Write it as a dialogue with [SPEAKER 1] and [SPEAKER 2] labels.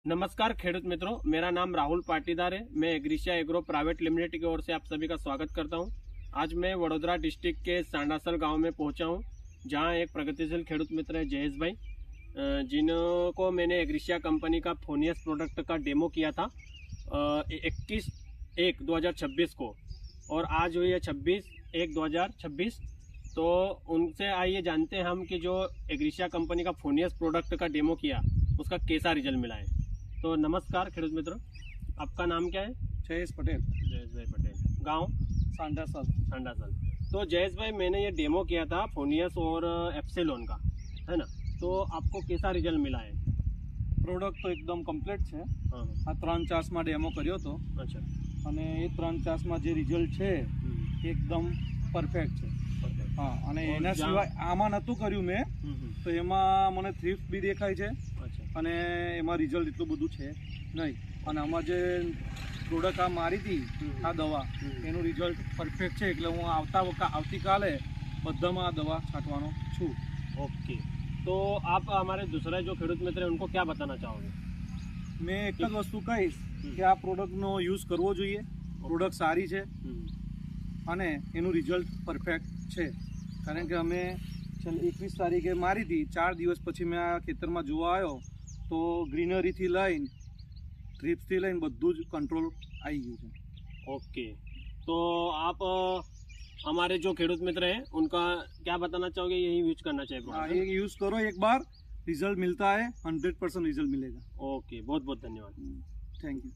[SPEAKER 1] नमस्कार खेडूत मित्रों, मेरा नाम राहुल पाटीदार है। मैं एग्रीशिया एग्रो प्राइवेट लिमिटेड की ओर से आप सभी का स्वागत करता हूं। आज मैं वडोदरा डिस्ट्रिक्ट के सांडासल गांव में पहुंचा हूं, जहां एक प्रगतिशील खेडूत मित्र है जयेश भाई, जिनको मैंने एग्रीशिया कंपनी का फोनियस प्रोडक्ट का डेमो किया था 21/1/2026 को, और आज हुई है 26/1/2026। तो उनसे आइए जानते हैं हम कि जो एग्रीशिया कंपनी का फोनियस प्रोडक्ट का डेमो किया उसका कैसा रिजल्ट मिला है। तो नमस्कार खेडूत मित्रों, आपका नाम क्या है?
[SPEAKER 2] जयेश पटेल।
[SPEAKER 1] जयेश भाई पटेल, गांव
[SPEAKER 2] सांडासल।
[SPEAKER 1] सांडासल। तो जयेश भाई, मैंने ये डेमो किया था फोनियस और एप्सिलॉन का, है ना? तो आपको कैसा रिजल्ट मिला है?
[SPEAKER 2] પ્રોડક્ટ તો એકદમ કમ્પ્લીટ છે।
[SPEAKER 1] हाँ
[SPEAKER 2] આ 3 ડેમો કર્યો હતો
[SPEAKER 1] अच्छा
[SPEAKER 2] અને એ 3 જે રિઝલ્ટ છે એ એકદમ પરફેક્ટ છે। હા, અને એના સિવાય આમાં નહોતું કર્યું મેં, તો એમાં મને થ્રિફ્ટ બી દેખાય છે
[SPEAKER 1] अच्छा
[SPEAKER 2] અને એમાં રિઝલ્ટ એટલું બધું છે નહીં। અને આમાં જે પ્રોડક્ટ આ મારી હતી આ દવા, એનું રિઝલ્ટ પરફેક્ટ છે। એટલે હું આવતીકાલે બધામાં આ દવા છાંટવાનો છું।
[SPEAKER 1] ओके, तो आप हमारे दूसरे जो खेडूत मित्र हैं उनको क्या बताना चाहोगे?
[SPEAKER 2] मैं एक જ વસ્તુ કહીશ કે આ પ્રોડક્ટનો યુઝ કરવો જોઈએ। પ્રોડક્ટ સારી છે અને એનું રિઝલ્ટ પરફેક્ટ છે। કારણ કે અમે 21 તારીખે મારી હતી, 4 દિવસ પછી મેં આ ખેતરમાં જોવા આવ્યો તો ગ્રીનરીથી લઈને ટ્રીપ્સથી લઈને બધું જ કંટ્રોલ આવી ગયું છે।
[SPEAKER 1] ओके, तो आप हमारे जो खेडूत मित्र हैं उनका क्या बताना चाहोगे? यही यूज करना चाहिए
[SPEAKER 2] हाँ,
[SPEAKER 1] product?
[SPEAKER 2] ये यूज़ करो एक बार, रिजल्ट मिलता है, 100% रिजल्ट मिलेगा।
[SPEAKER 1] ओके, बहुत बहुत धन्यवाद।
[SPEAKER 2] Thank you.